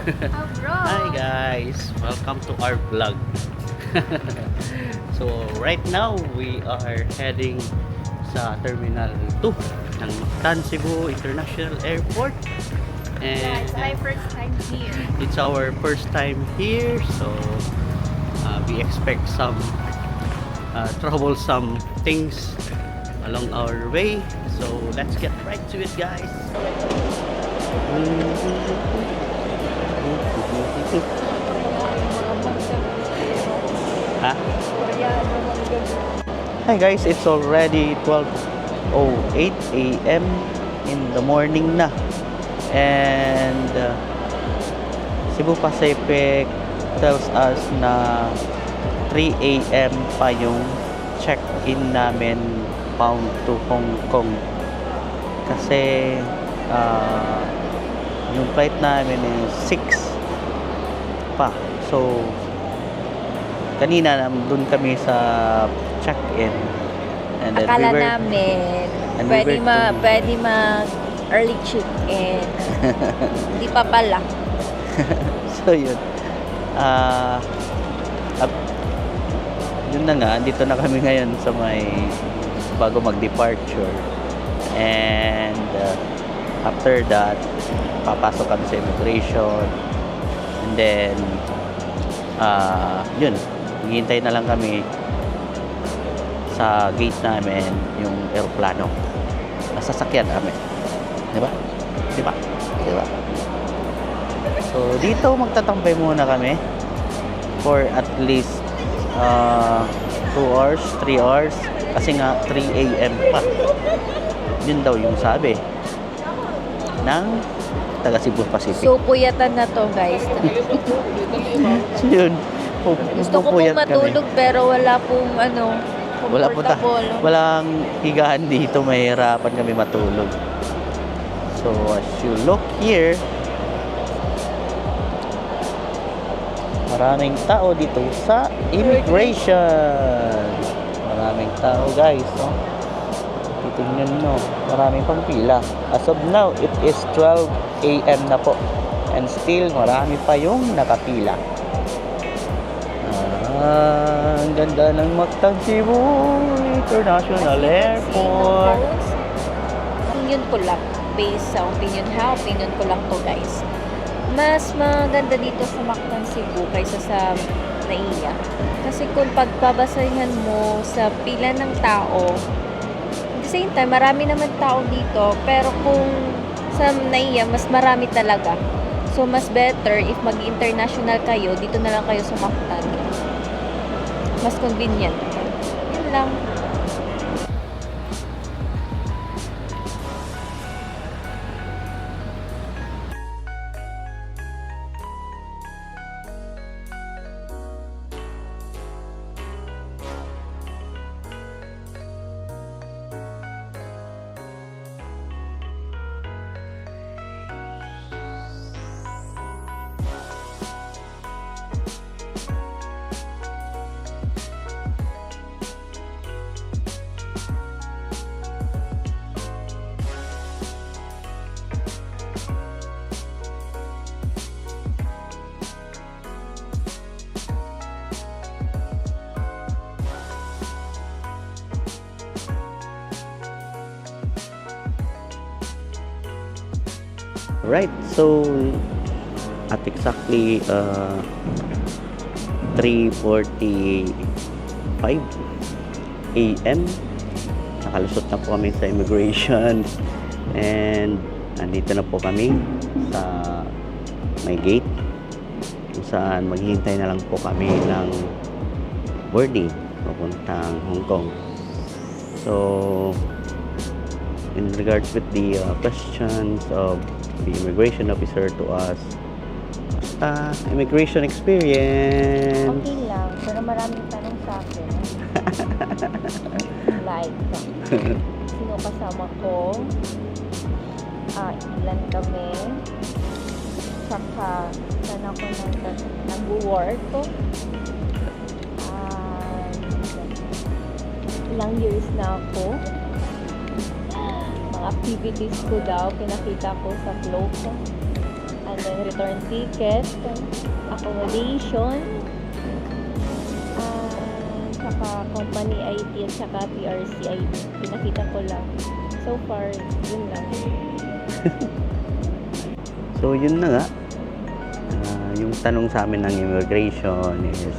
Hi guys, welcome to our vlog. So right now we are heading sa Terminal 2 ng Mactan, Cebu International Airport. And It's my first time here. it's our first time here, so we expect some troublesome things along our way. So let's get right to it, guys. Ha? Hi guys, it's already 12:08 a.m. in the morning na. And Cebu Pacific tells us na 3 a.m. pa yung check-in namin bound to Hong Kong. Kasi yung flight namin is 6 pa. So kanina doon kami sa check-in, and then Akala namin pwede mag early check-in. Hindi pa pala. So yun, yun na nga, dito na kami ngayon sa may bago mag-departure. And after that, papasok kami sa immigration, and then yun, hihintay na lang kami sa gate namin yung eroplano na sasakyan namin, di ba? So dito magtatambay muna kami for at least 2 hours, 3 hours, kasi nga 3 a.m. pa. Yun daw yung sabi ng taga Cebu Pacific. So, puyatan na to, guys. So yun, Gusto ko pong matulog pero wala pong wala po walang higaan dito, mahirapan kami matulog. So as you look here, maraming tao dito sa immigration. Maraming tao, guys, no? Titingnan nyo, maraming pang pila. As of now, it is 12 a.m. na po, and still marami pa yung nakapila. Ang ganda ng Mactan, Cebu International Airport. Opinion ko lang, based sa opinion ko lang to, guys. Mas maganda dito sa Mactan, Cebu kaysa sa Naiya. Kasi kung pagbabasahan mo sa pila ng tao, at the same time, marami naman tao dito, pero kung sa Naiya, mas marami talaga. So, mas better if mag-international kayo, dito na lang kayo sa Mactan. Mas convenient. Yun lang. Right, so at exactly 3:45 a.m. nakalusot na po kami sa immigration, and nandito na po kami sa may gate kung saan maghihintay na lang po kami ng boarding papuntang Hong Kong. So in regards with the questions of the immigration officer to us, basta immigration experience. Okay lang, pero maraming tanong sa akin. Like, sino kasama ko? Ilan kami? Saka, saan ako nag-work? Ilang years na ako? Mga activities ko daw, pinakita ko sa vlog. and then return ticket, accommodation, saka company ID at saka PRC ID. Pinakita ko lang. So far, yun lang. So yun na nga. Yung tanong sa amin ng immigration is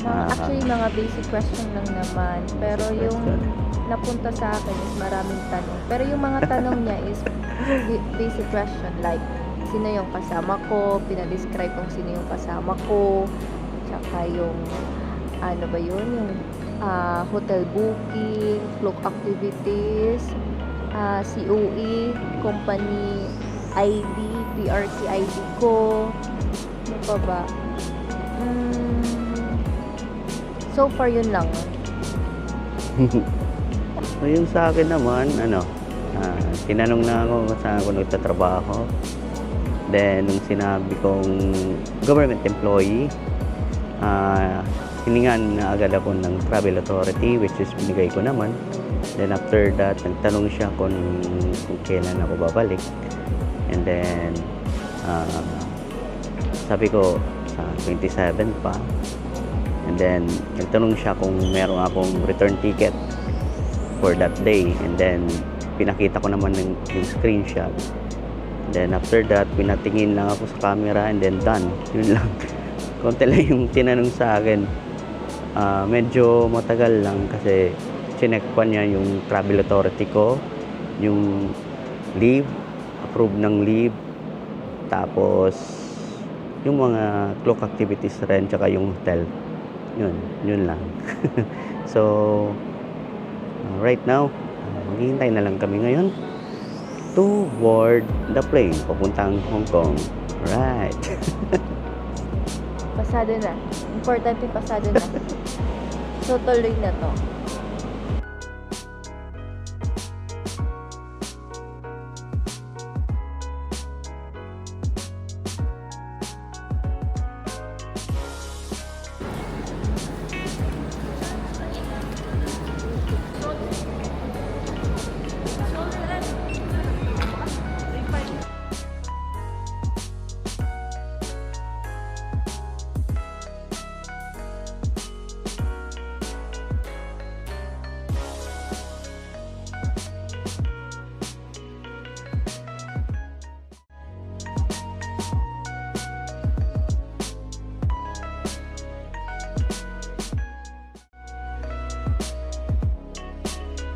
Actually, mga basic question lang naman. Pero yung napunta sa akin is maraming tanong. Pero yung mga tanong niya is basic question like, sino yung kasama ko, pinadescribe kung sino yung kasama ko, tsaka yung, ano ba yun, yung hotel booking, cloak activities, COE, company ID, PRC ID ko, ano pa ba? So far, yun lang. So yung sa akin naman, tinanong na ako kung saan ako nagtatrabaho. Then, nung sinabi kong government employee, hiningan na agad ako ng travel authority, which is binigay ko naman. Then after that, nagtanong siya kung kailan ako babalik. And then, sabi ko, sa 27 pa. And then, nagtanong siya kung meron akong return ticket for that day. And then, pinakita ko naman yung screenshot. Then, after that, pinatingin lang ako sa camera and then done. Yun lang. Konti lang yung tinanong sa akin. Medyo matagal lang kasi chinek pa niya yung travel authority ko, yung leave, approve ng leave, tapos yung mga cloak activities rin, tsaka yung hotel. Yun lang. So, right now, maghihintay na lang kami ngayon to board the plane papuntang Hong Kong. Right. Pasado na. Importante, pasado na. So, tuloy na to.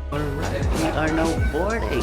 Alright, we are now boarding.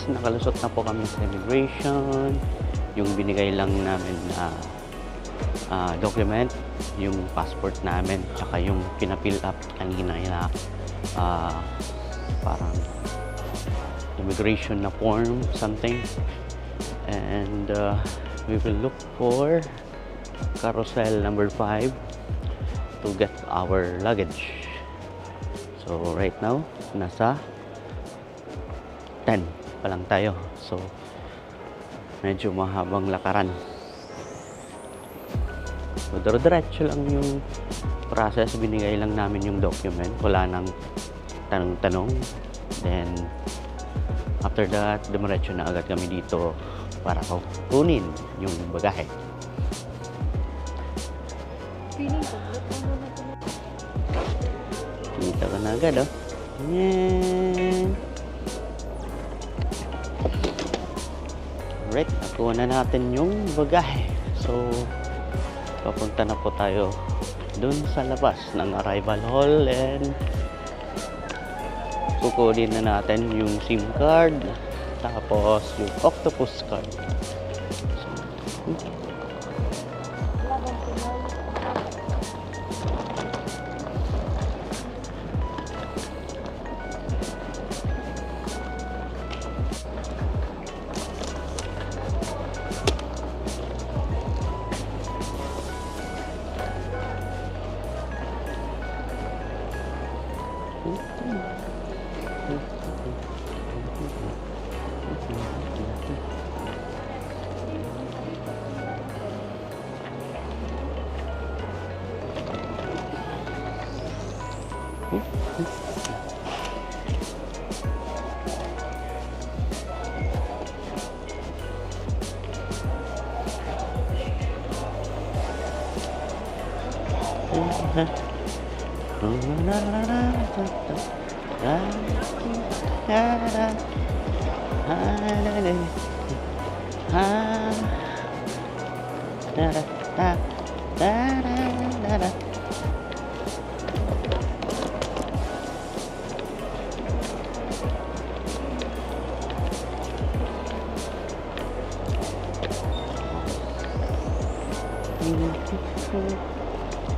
Nakalusot na po kami sa immigration. Yung binigay lang namin na document, yung passport namin, tsaka yung pinafill up kanina na parang immigration na form, something. And we will look for carousel number 5 to get our luggage. So right now, nasa 10 pa lang tayo. So, medyo mahabang lakaran. So, diretso lang yung process. Binigay lang namin yung document. Wala nang tanong-tanong. Then, after that, dumiretso na agad kami dito para kunin yung bagahe. Kita ka na agad, oh. Yan. Alright, nakuha na natin yung bagahe. So, papunta na po tayo dun sa labas ng arrival hall and kukunin na natin yung SIM card tapos yung octopus card. So,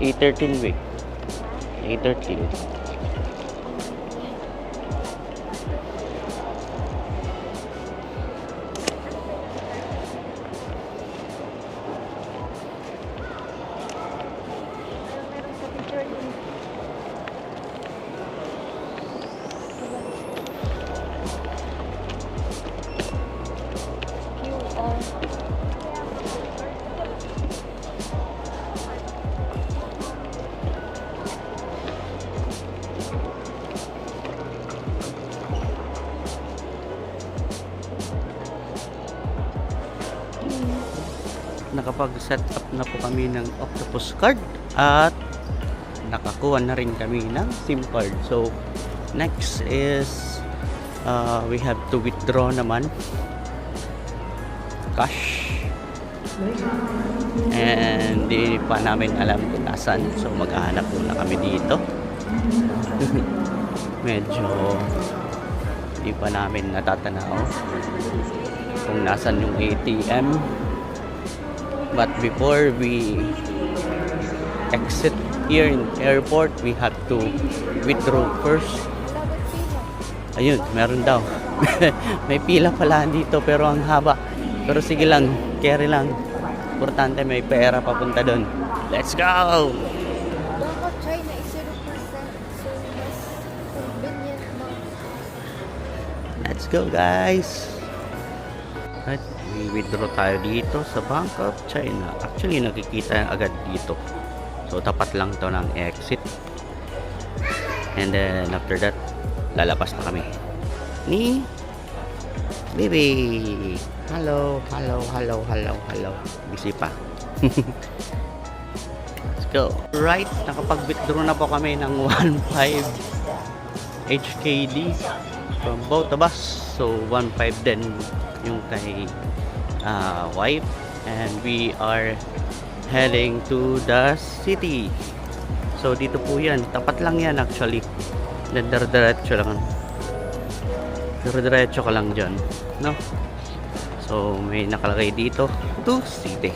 A13 way. A13. Nakapag-set up na po kami ng octopus card at nakakuha na rin kami ng SIM card. So next is we have to withdraw naman cash and di pa namin alam kung nasan. So maghahanap muna kami dito. Medyo di pa namin natatanaw kung nasan yung ATM. But before we exit here in airport, we have to withdraw first. Ayun, meron daw. May pila pala dito pero ang haba. Pero sige lang, carry lang. Importante may pera papunta doon. Let's go! Bangkok, China is 0%, so mas convenient mo. Let's go, guys! Right, we withdraw tayo dito sa Bangkok, China. Actually, nakikita agad dito. So, tapat lang to ng exit. And then, after that, lalabas na kami. Ni Baby! Hello, hello, hello, hello, hello. Busy pa. Let's go. Right, nakapag-withdraw na po kami ng 1.5 HKD from both of us. So 1.5 din yung kay wife, and we are heading to the city. So dito po yan, tapat lang yan actually. Diretso lang. Diretso ka lang dyan, no? So may nakalagay dito, to city.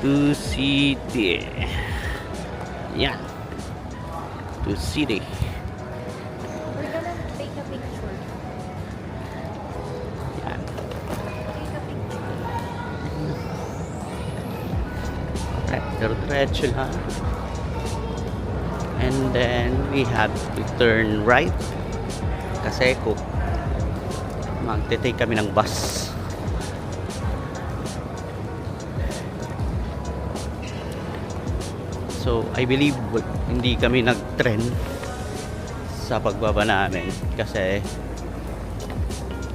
To city. Yan. To city. We're gonna take a picture. Yan. Take a picture. Right, diretso lang. And then we have to turn right kasi kung magte-take kami ng bus. So I believe hindi kami nag-trend sa pagbaba namin kasi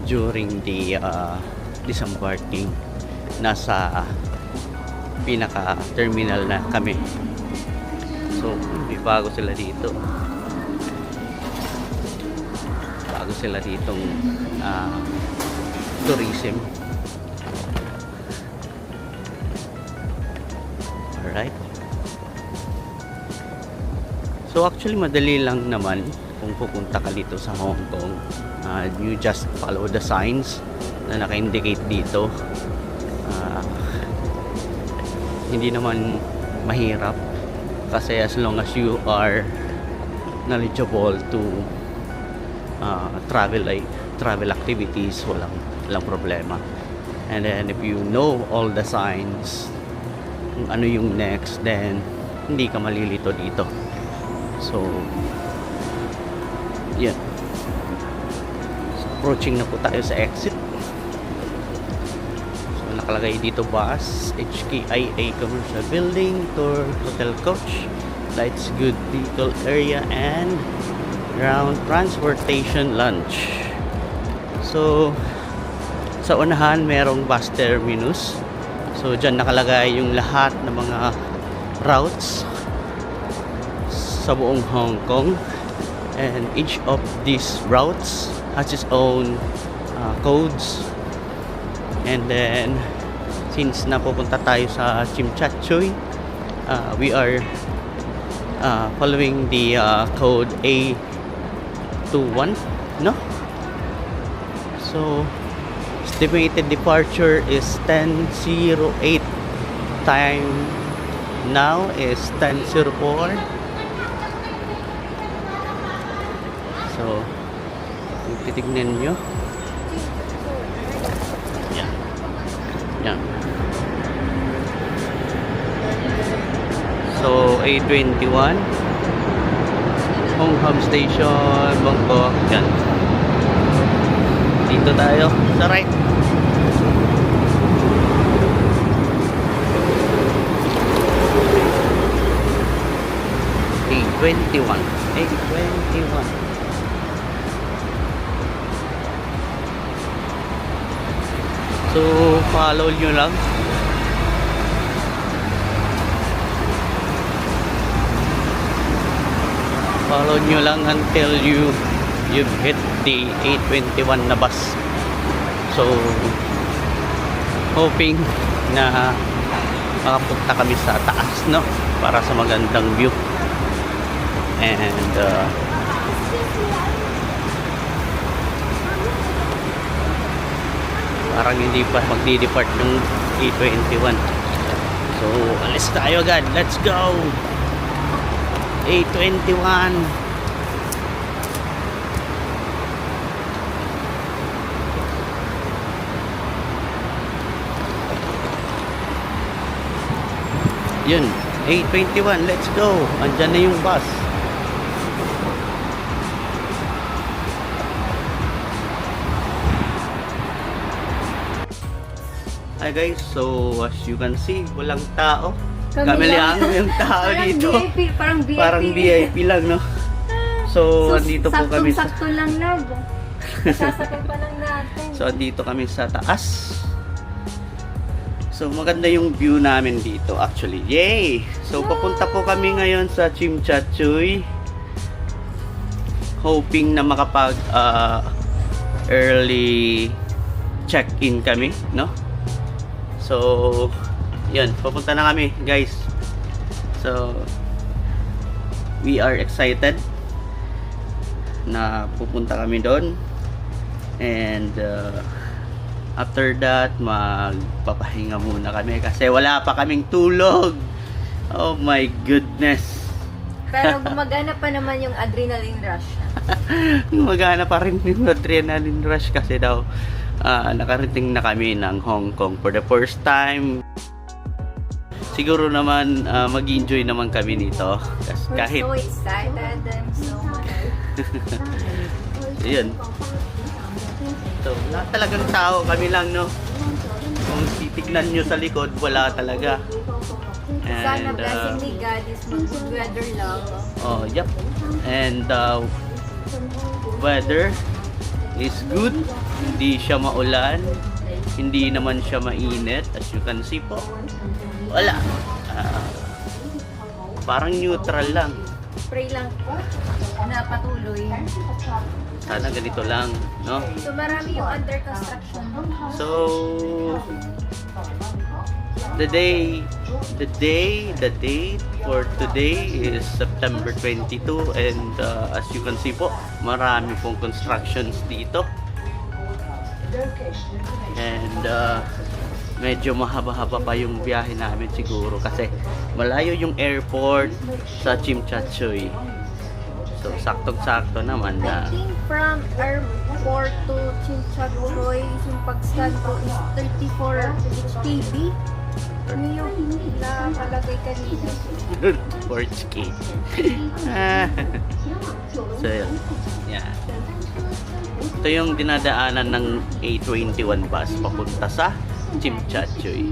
during the disembarking nasa pinaka terminal na kami. So may bago sila dito. Bago sila ditong tourism. Alright. So actually madali lang naman kung pupunta ka dito sa Hong Kong. You just follow the signs na naka-indicate dito. Hindi naman mahirap kasi as long as you are knowledgeable to travel activities, walang problema. And then if you know all the signs kung ano yung next, then hindi ka malilito dito. So yan. So, approaching na po tayo sa exit. So nakalagay dito bus, HKIA Commercial Building, Tour Hotel Coach, Lights Good Vehicle Area, and Ground Transportation Lunch. So sa unahan merong bus terminus. So dyan nakalagay yung lahat ng mga routes sa buong Hong Kong, and each of these routes has its own codes. And then since napupunta tayo sa Tsim Sha Tsui, we are following the code A21, no? So estimated departure is 10:08. Time now is 10:04. So kung titignan nyo, yan, yan. So A21 Hong Kong Station, Bangkok, yan. Dito tayo sa right. A21. So follow nyo lang. Follow nyo lang until you've hit the A21 na bus. So hoping na makapunta kami sa taas, no, para sa magandang view. And parang hindi pa magdi-depart yung A21. So alis tayo agad, let's go. A21. Yun, A21, let's go. Andyan na yung bus. Hi guys, so as you can see, walang tao. Kami lang yung tao dito. VIP, parang VIP lang, no? So andito po kami sa... Sakto lang na. Sasakay pa lang natin. So andito kami sa taas. So maganda yung view namin dito actually. Yay! So papunta po kami ngayon sa Chimchachoy. Hoping na makapag early check-in kami, no? So yun, papunta na kami, guys. So we are excited na pupunta kami doon. And after that, magpapahinga muna kami kasi wala pa kaming tulog. Oh my goodness. Pero gumagana pa naman yung adrenaline rush. Gumagana pa rin yung adrenaline rush kasi daw nakarating na kami ng Hong Kong for the first time. Siguro naman mag-enjoy naman kami nito. Kahit We're so excited. I'm so yun. So, wala talagang tao, kami lang, no? Kung titignan nyo sa likod, wala talaga. Sana blessing ni God is mag-good weather lang. Oh, yep. And weather is good. Hindi siya maulan. Hindi naman siya mainit. As you can see po. Wala. Parang neutral lang. Pray lang po na patuloy. Sana ganito lang, no? So marami yung under construction. So the date for today is September 22 and as you can see po, marami pong constructions dito. And medyo mahaba-haba pa yung biyahe namin siguro kasi malayo yung airport sa Chimchachoy. So saktong-sakto naman I na think from airport to Chimchachoy, yung pag-scan ko is 34 KB. Ano yung nakalagay kanina? Porch cake. So yun. Yeah. Ito yung dinadaanan ng A21 bus papunta sa Chimchachoy.